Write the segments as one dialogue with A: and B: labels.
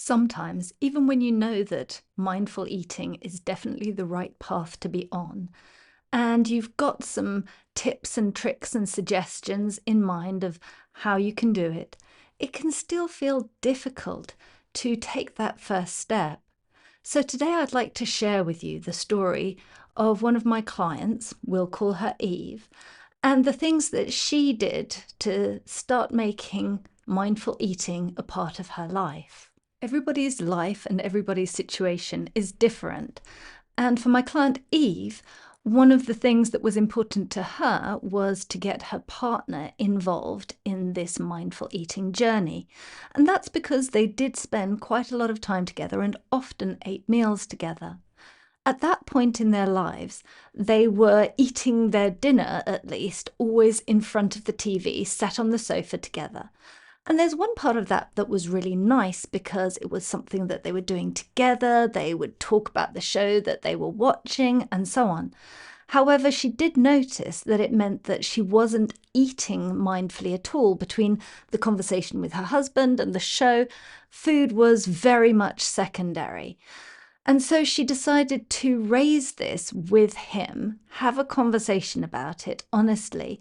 A: Sometimes, even when you know that mindful eating is definitely the right path to be on, and you've got some tips and tricks and suggestions in mind of how you can do it, it can still feel difficult to take that first step. So, today I'd like to share with you the story of one of my clients, we'll call her Eve, and the things that she did to start making mindful eating a part of her life. Everybody's life and everybody's situation is different. And for my client Eve, one of the things that was important to her was to get her partner involved in this mindful eating journey. And that's because they did spend quite a lot of time together and often ate meals together. At that point in their lives, they were eating their dinner, at least, always in front of the TV, sat on the sofa together. And there's one part of that that was really nice because it was something that they were doing together. They would talk about the show that they were watching and so on. However, she did notice that it meant that she wasn't eating mindfully at all between the conversation with her husband and the show. Food was very much secondary. And so she decided to raise this with him, have a conversation about it honestly,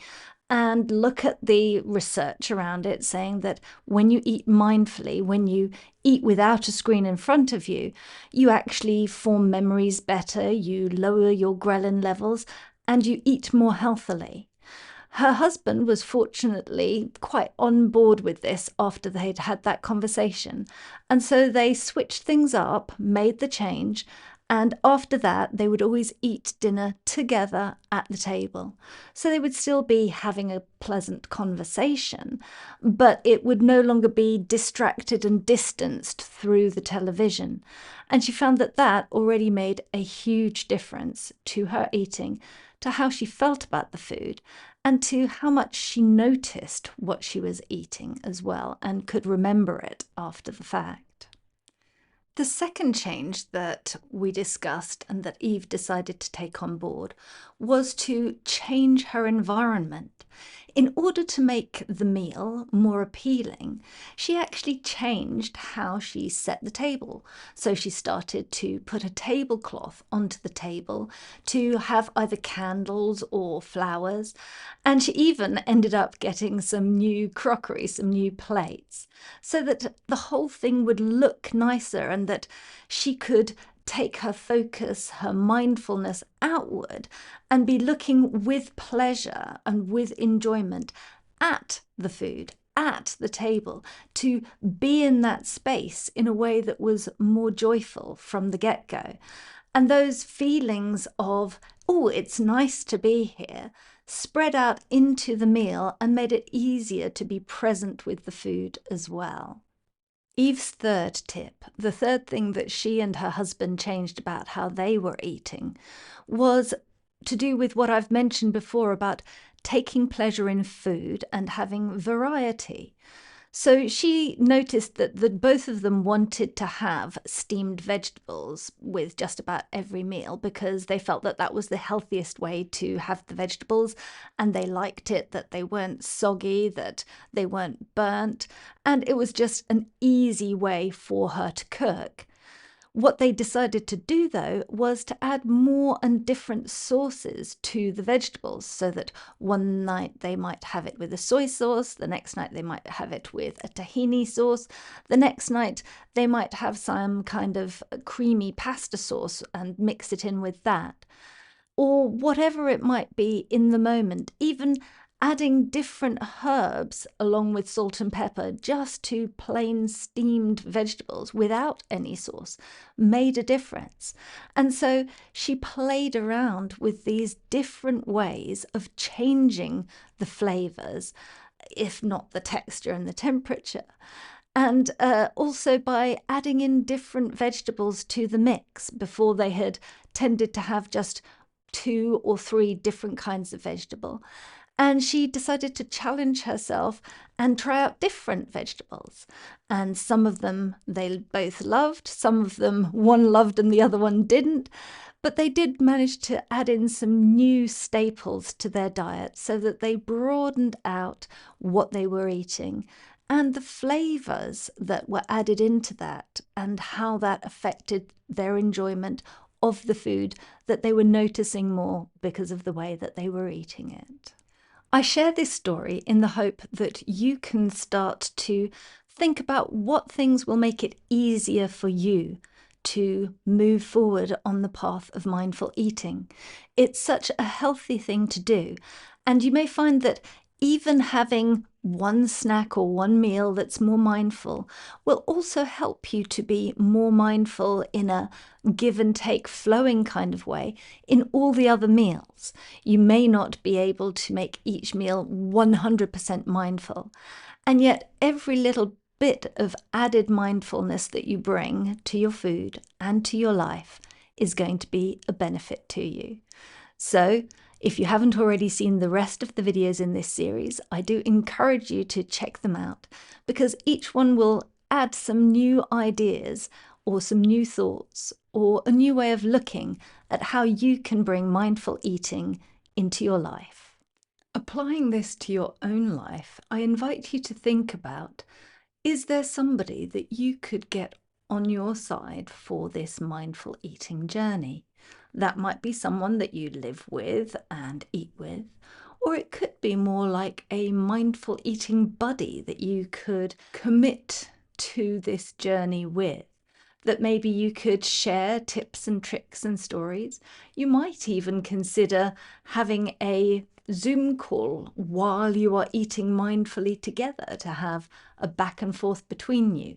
A: and look at the research around it, saying that when you eat mindfully, when you eat without a screen in front of you, you actually form memories better, you lower your ghrelin levels, and you eat more healthily. Her husband was fortunately quite on board with this after they'd had that conversation. And so they switched things up, made the change, and after that, they would always eat dinner together at the table. So they would still be having a pleasant conversation, but it would no longer be distracted and distanced through the television. And she found that that already made a huge difference to her eating, to how she felt about the food, and to how much she noticed what she was eating as well and could remember it after the fact. The second change that we discussed and that Eve decided to take on board was to change her environment. In order to make the meal more appealing, she actually changed how she set the table. So she started to put a tablecloth onto the table to have either candles or flowers, and she even ended up getting some new crockery, some new plates, so that the whole thing would look nicer and that she could take her focus, her mindfulness outward and be looking with pleasure and with enjoyment at the food, at the table, to be in that space in a way that was more joyful from the get-go. And those feelings of, oh, it's nice to be here, spread out into the meal and made it easier to be present with the food as well. Eve's third tip, the third thing that she and her husband changed about how they were eating, was to do with what I've mentioned before about taking pleasure in food and having variety. So she noticed that both of them wanted to have steamed vegetables with just about every meal because they felt that that was the healthiest way to have the vegetables, and they liked it, that they weren't soggy, that they weren't burnt, and it was just an easy way for her to cook. What they decided to do, though, was to add more and different sauces to the vegetables so that one night they might have it with a soy sauce, the next night they might have it with a tahini sauce, the next night they might have some kind of creamy pasta sauce and mix it in with that. Or whatever it might be in the moment, even adding different herbs along with salt and pepper just to plain steamed vegetables without any sauce made a difference. And so she played around with these different ways of changing the flavors, if not the texture and the temperature. And also by adding in different vegetables to the mix. Before they had tended to have just 2 or 3 different kinds of vegetable. And she decided to challenge herself and try out different vegetables. And some of them they both loved, some of them one loved and the other one didn't. But they did manage to add in some new staples to their diet so that they broadened out what they were eating and the flavors that were added into that and how that affected their enjoyment of the food that they were noticing more because of the way that they were eating it. I share this story in the hope that you can start to think about what things will make it easier for you to move forward on the path of mindful eating. It's such a healthy thing to do, and you may find that even having one snack or one meal that's more mindful will also help you to be more mindful in a give and take flowing kind of way in all the other meals. You may not be able to make each meal 100% mindful, and yet every little bit of added mindfulness that you bring to your food and to your life is going to be a benefit to you. So, if you haven't already seen the rest of the videos in this series, I do encourage you to check them out, because each one will add some new ideas or some new thoughts or a new way of looking at how you can bring mindful eating into your life. Applying this to your own life, I invite you to think about, is there somebody that you could get on your side for this mindful eating journey? That might be someone that you live with and eat with, or it could be more like a mindful eating buddy that you could commit to this journey with, that maybe you could share tips and tricks and stories. You might even consider having a Zoom call while you are eating mindfully together to have a back and forth between you.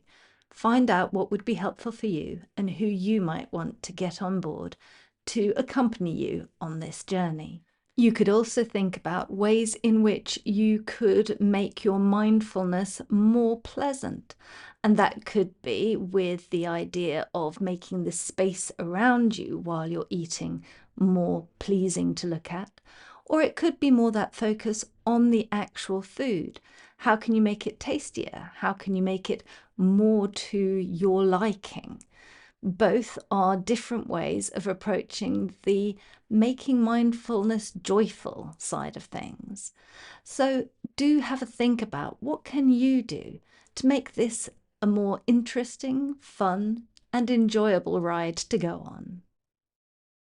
A: Find out what would be helpful for you and who you might want to get on board to accompany you on this journey. You could also think about ways in which you could make your mindfulness more pleasant. And that could be with the idea of making the space around you while you're eating more pleasing to look at. Or it could be more that focus on the actual food. How can you make it tastier? How can you make it more to your liking? Both are different ways of approaching the making mindfulness joyful side of things. So do have a think about, what can you do to make this a more interesting, fun, and enjoyable ride to go on?